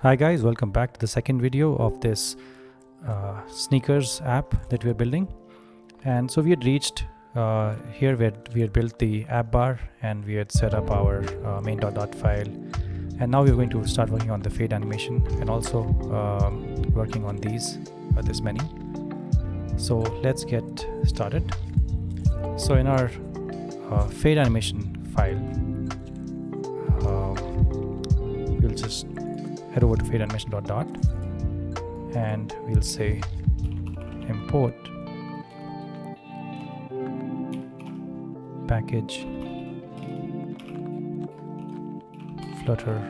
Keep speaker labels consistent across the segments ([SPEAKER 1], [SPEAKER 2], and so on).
[SPEAKER 1] Hi guys, welcome back to the second video of this sneakers app that we are building. And so we had reached here where we had built the app bar and we had set up our main.dot file, and now we're going to start working on the fade animation and also working on this menu. So let's get started. So in our fade animation file, we'll just head over to fade animation.dot and we'll say import package flutter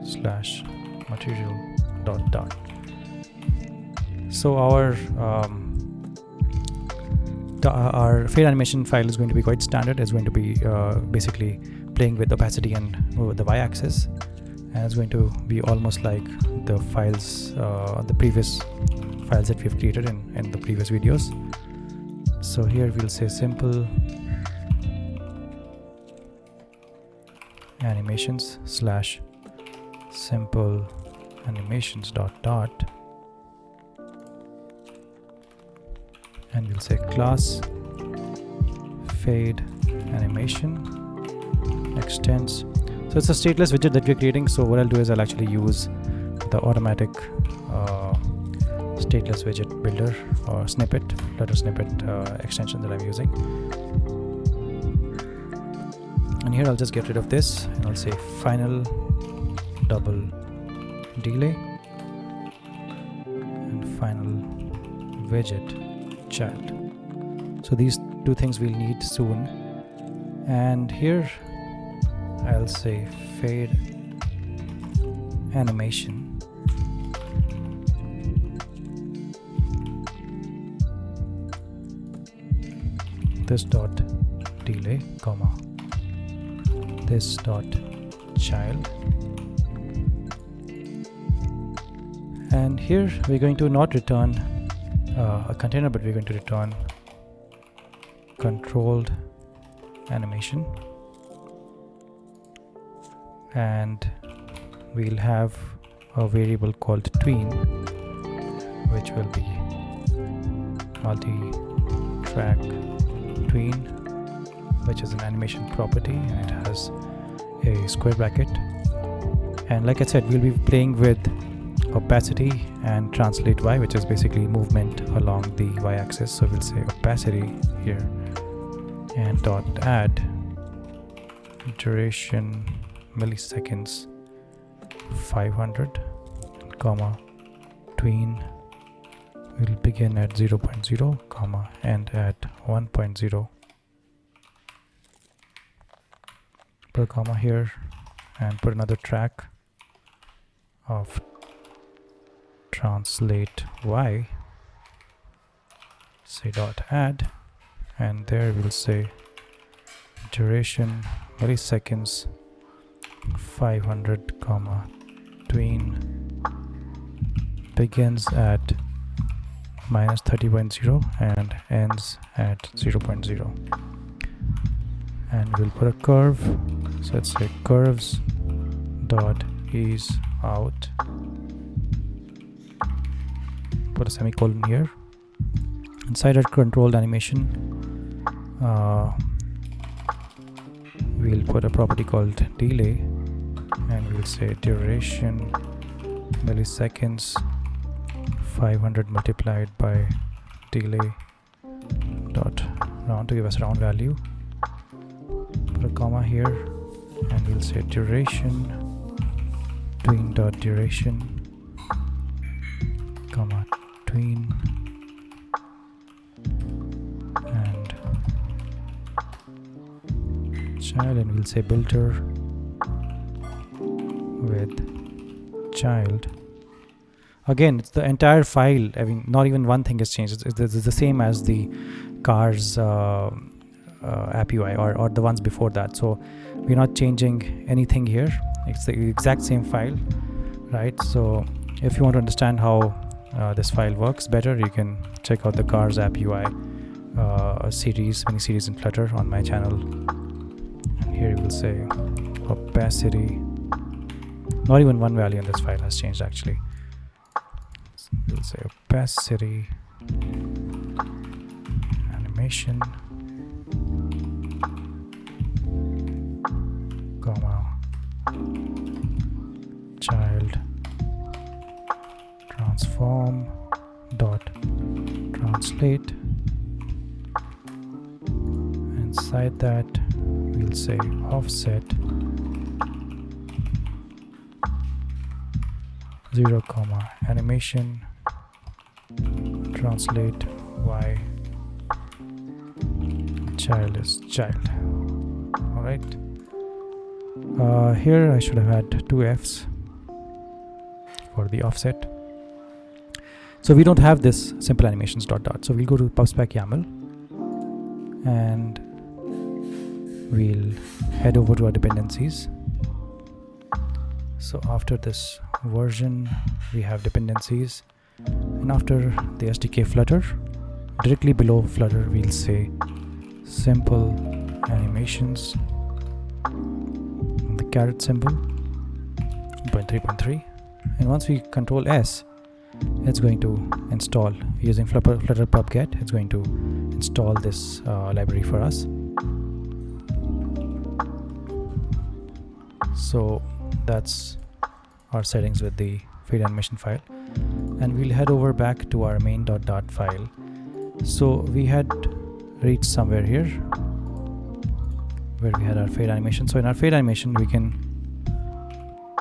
[SPEAKER 1] / material.dot. So our fade animation file is going to be quite standard. It's going to be basically playing with opacity and with the y-axis, and it's going to be almost like the files, the previous files that we've created in the previous videos. So here we'll say simple animations / simple animations.dot, and we'll say class fade animation extends. So it's a stateless widget that we're creating. So what I'll do is I'll actually use the automatic stateless widget builder or snippet, Flutter snippet extension that I'm using. And here I'll just get rid of this and I'll say final double delay and final widget child. So these two things we'll need soon. And here I'll say fade animation this dot delay comma this dot child, and here we're going to not return a container, but we're going to return controlled animation, and we'll have a variable called tween, which will be multi-track tween, which is an animation property, and it has a square bracket. And like I said, we'll be playing with opacity and translate y, which is basically movement along the y-axis. So we'll say opacity here and dot add duration milliseconds 500 comma tween will begin at 0.0 comma end at 1.0, put a comma here and put another track of translate y, say dot add, and there we'll say duration milliseconds 500 comma tween begins at minus 30.0 and ends at 0.0, and we'll put a curve. So let's say curves dot ease out, put a semicolon here. Inside our controlled animation, we'll put a property called delay, and we'll say duration milliseconds 500 multiplied by delay dot round to give us a round value. Put a comma here and we'll say duration tween dot duration comma tween and child, and we'll say builder with child. Again, it's the entire file. I mean, not even one thing has changed. It's the same as the cars app UI or the ones before that. So we're not changing anything here. It's the exact same file, right? So if you want to understand how this file works better, you can check out the cars app UI mini series in Flutter on my channel. And here you will say opacity Not even one value in this file has changed actually. So we'll say opacity, animation, comma, child, transform dot translate. Inside that we'll say offset 0, comma, animation, translate y, child is child. Alright. Here I should have had 2 F's for the offset. So we don't have this simple animations dot dot. So we'll go to pubspec YAML and we'll head over to our dependencies. So after this version we have dependencies, and after the SDK Flutter, directly below Flutter we'll say simple animations, the caret symbol 0.3.3, and once we control S, it's going to install using Flutter pubget. It's going to install this library for us. So that's our settings with the fade animation file, and we'll head over back to our main dot dot file. So we had reached somewhere here where we had our fade animation. So in our fade animation we can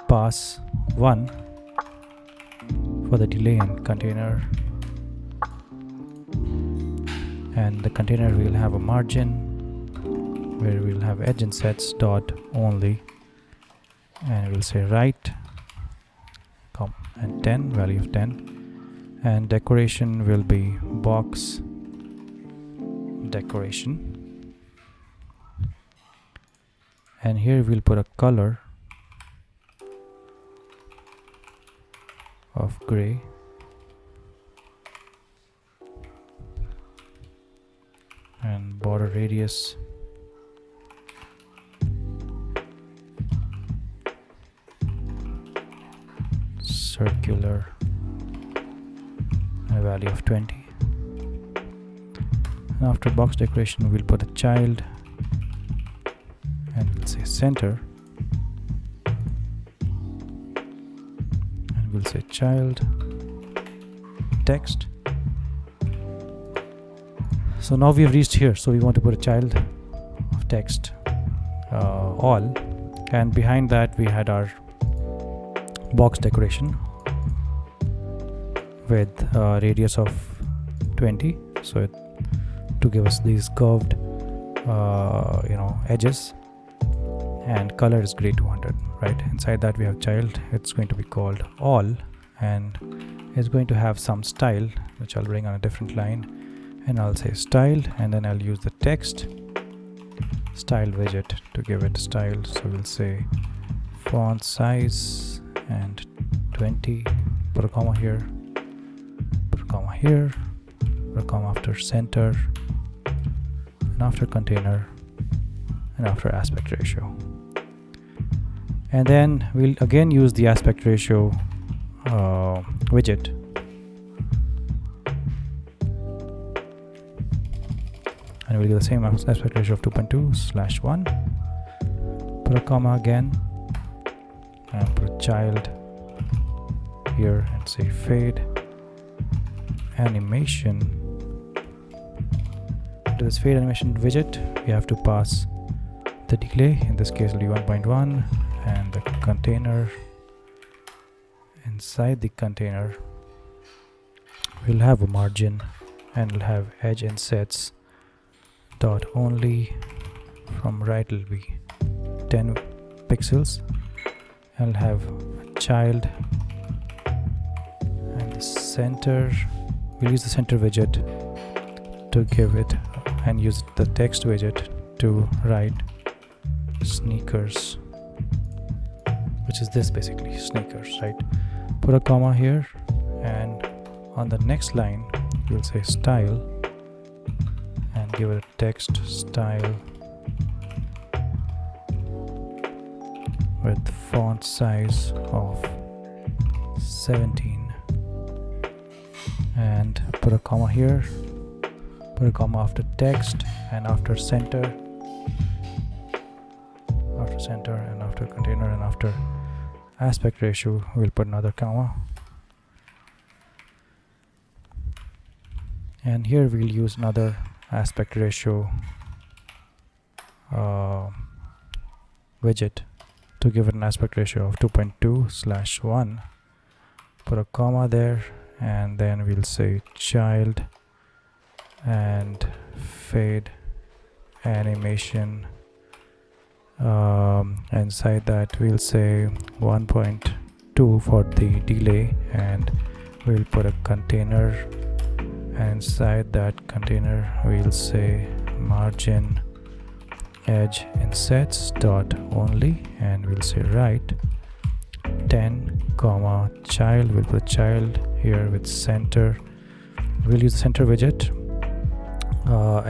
[SPEAKER 1] pass 1 for the delay in container, and the container will have a margin where we'll have edge insets dot only, and we'll say right, and 10, value of 10, and decoration will be box decoration, and here we'll put a color of gray, and border radius circular, and a value of 20. And after box decoration we'll put a child, and we'll say center, and we'll say child text. So now we have reached here, so we want to put a child of text all, and behind that we had our box decoration with radius of 20, so to give us these curved edges, and color is gray 200, right? Inside that we have child. It's going to be called all, and it's going to have some style which I'll bring on a different line, and I'll say style, and then I'll use the text style widget to give it style. So we'll say font size and 20, put a comma here, put a comma here, put a comma after center, and after container, and after aspect ratio. And then we'll again use the aspect ratio widget, and we'll get the same aspect ratio of 2.2/1, put a comma again, and put a child here and say fade animation. To this fade animation widget we have to pass the delay, in this case will be 1.1, and the container. Inside the container we'll have a margin, and we'll have edge insets dot only, from right will be 10 pixels, and I'll have a child, and the center, we'll use the center widget to give it, and use the text widget to write sneakers, which is this basically, sneakers, right? Put a comma here, and on the next line we'll say style, and give it a text style with font size of 17, and put a comma here, put a comma after text and after center, and after container, and after aspect ratio we'll put another comma. And here we'll use another aspect ratio widget to give it an aspect ratio of 2.2/1. Put a comma there, and then we'll say child and fade animation. Inside that we'll say 1.2 for the delay, and we'll put a container, and inside that container we'll say margin edge insets dot only, and we'll say right 10 comma child. We'll put child here with center. We'll use the center widget,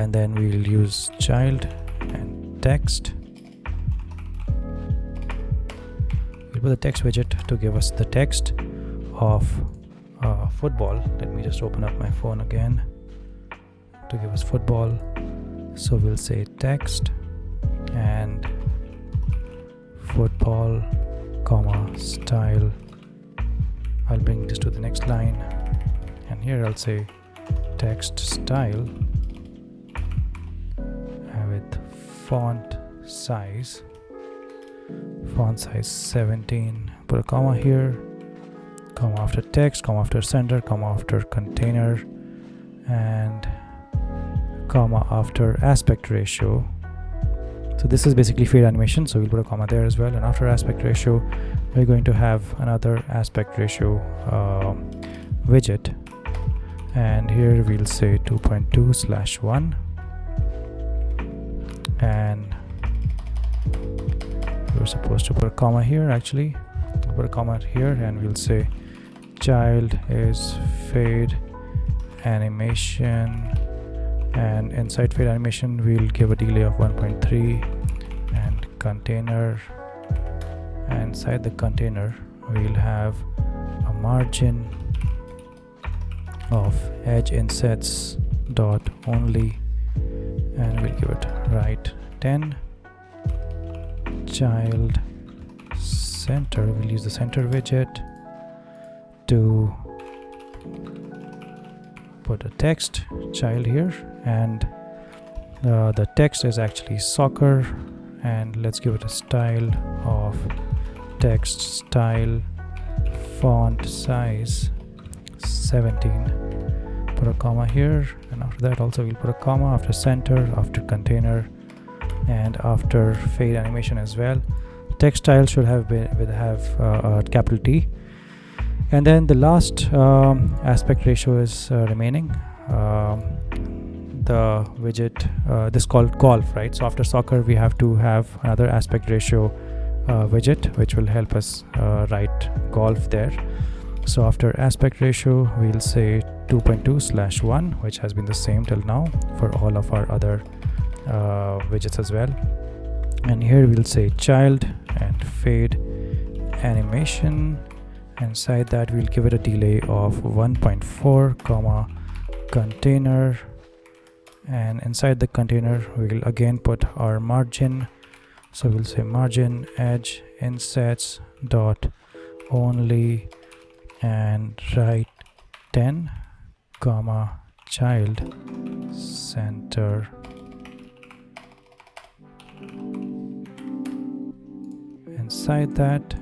[SPEAKER 1] and then we'll use child and text. We'll put the text widget to give us the text of football. Let me just open up my phone again to give us football. So we'll say text and football comma style. I'll bring this to the next line, and here I'll say text style with font size 17. Put a comma here, comma after text, comma after center, comma after container, and comma after aspect ratio. So this is basically fade animation, so we'll put a comma there as well. And after aspect ratio we're going to have another aspect ratio widget, and here we'll say 2.2/1, and we're supposed to put a comma here. Actually, we'll put a comma here, and we'll say child is fade animation, and inside fade animation we'll give a delay of 1.3, and container, and inside the container we'll have a margin of edge insets dot only, and we'll give it right 10 child center. We'll use the center widget to put a text child here, and the text is actually soccer, and let's give it a style of text style font size 17. Put a comma here, and after that also we'll put a comma after center, after container, and after fade animation as well. Text style should have a capital T, and then the last aspect ratio is remaining. The widget this is called golf, right? So after soccer we have to have another aspect ratio widget which will help us write golf there. So after aspect ratio we'll say 2.2/1, which has been the same till now for all of our other widgets as well. And here we'll say child and fade animation. Inside that we'll give it a delay of 1.4 comma container, and inside the container we'll again put our margin. So we'll say margin edge insets dot only, and write 10 comma child center. Inside that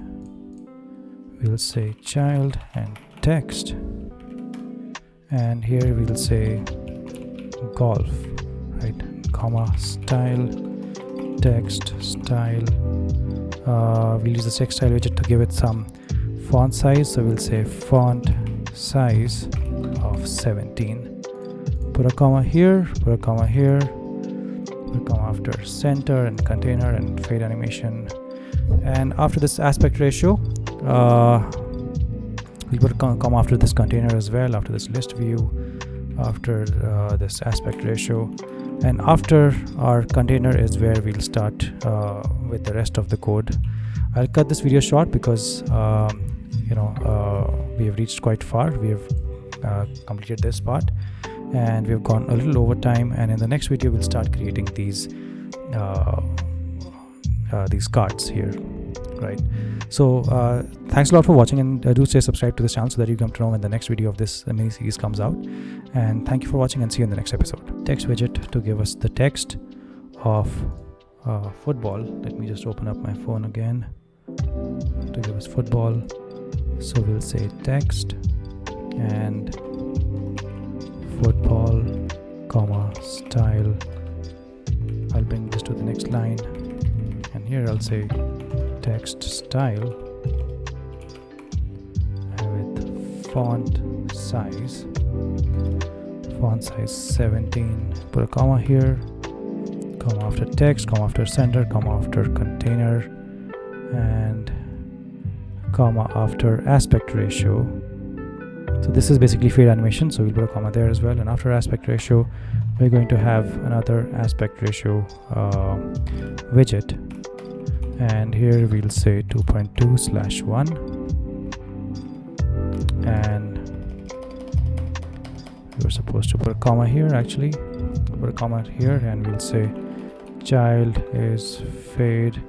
[SPEAKER 1] we'll say child and text, and here we'll say golf, right? Comma style text style. We'll use the text style widget to give it some font size, so we'll say font size of 17. Put a comma here, put a comma here, put a comma after center and container and fade animation. And after this aspect ratio we'll put a comma after this container as well, after this list view, after this aspect ratio, and after our container is where we'll start with the rest of the code. I'll cut this video short because we have reached quite far. We have completed this part and we've gone a little over time, and in the next video we'll start creating these cards here, right? So thanks a lot for watching, and do stay subscribed to this channel so that you come to know when the next video of this mini series comes out. And thank you for watching, and see you in the next episode. Text widget to give us the text of football. Let me just open up my phone again to give us football. So we'll say text and football, comma, style. I'll bring this to the next line, and here I'll say text style with font size 17. Put a comma here, comma after text, comma after center, comma after container, and comma after aspect ratio. So this is basically fade animation, so we'll put a comma there as well. And after aspect ratio, we're going to have another aspect ratio widget, and here we'll say 2.2/1, and we're supposed to put a comma here. Actually, put a comma here, and we'll say child is fade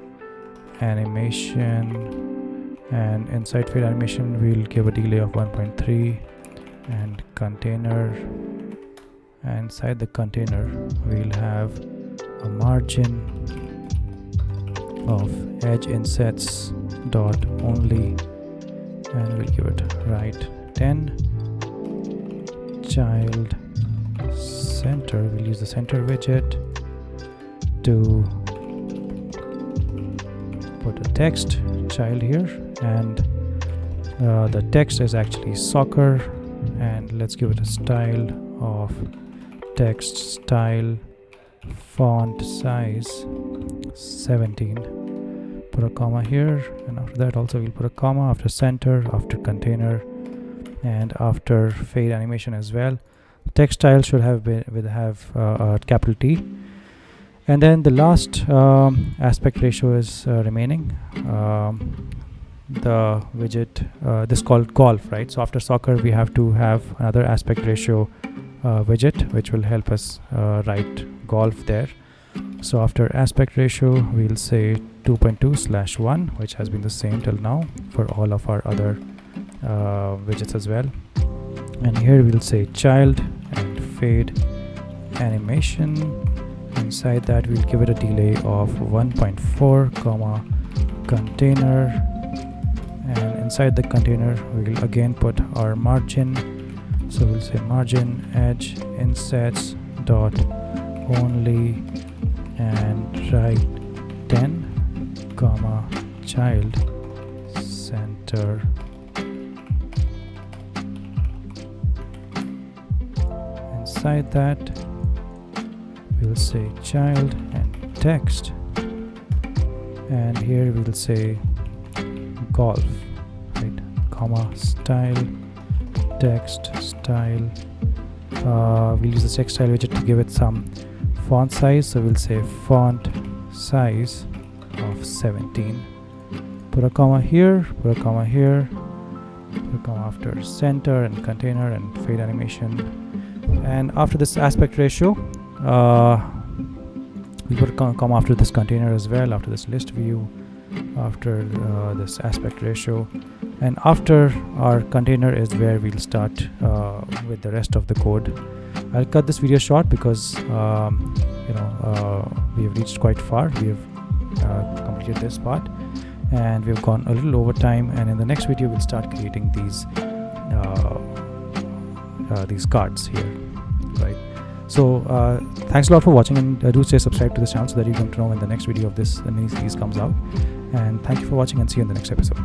[SPEAKER 1] animation, and inside fade animation we'll give a delay of 1.3, and container, and inside the container we'll have a margin of edge insets dot only, and we'll give it right 10. Child center, we'll use the center widget to put a text child here, and the text is actually soccer, and let's give it a style of text style font size 17. Put a comma here, and after that also we'll put a comma after center, after container, and after fade animation as well. Text style should have a capital T, and then the last aspect ratio is remaining. The widget this is called golf, right? So after soccer we have to have another aspect ratio widget which will help us write golf there. So after aspect ratio we'll say 2.2/1, which has been the same till now for all of our other widgets as well. And here we'll say child and fade animation. Inside that we'll give it a delay of 1.4, comma, container, and inside the container we'll again put our margin. So we'll say margin edge insets dot only, and write 10, comma, child center. Inside that we'll say child and text, and here we'll say golf, right, comma, style text style. We'll use the text style widget to give it some font size, so we'll say font size of 17. Put a comma here, put a comma here, put a comma after center and container and fade animation. And after this aspect ratio we'll put a comma after this container as well, after this list view, after this aspect ratio, and after our container is where we'll start with the rest of the code. I'll cut this video short because we have reached quite far. We have completed this part and we've gone a little over time, and in the next video we'll start creating these cards here, right? So thanks a lot for watching, and do stay subscribed to this channel so that you come to know when the next video of this mini series comes out. And thank you for watching, and see you in the next episode.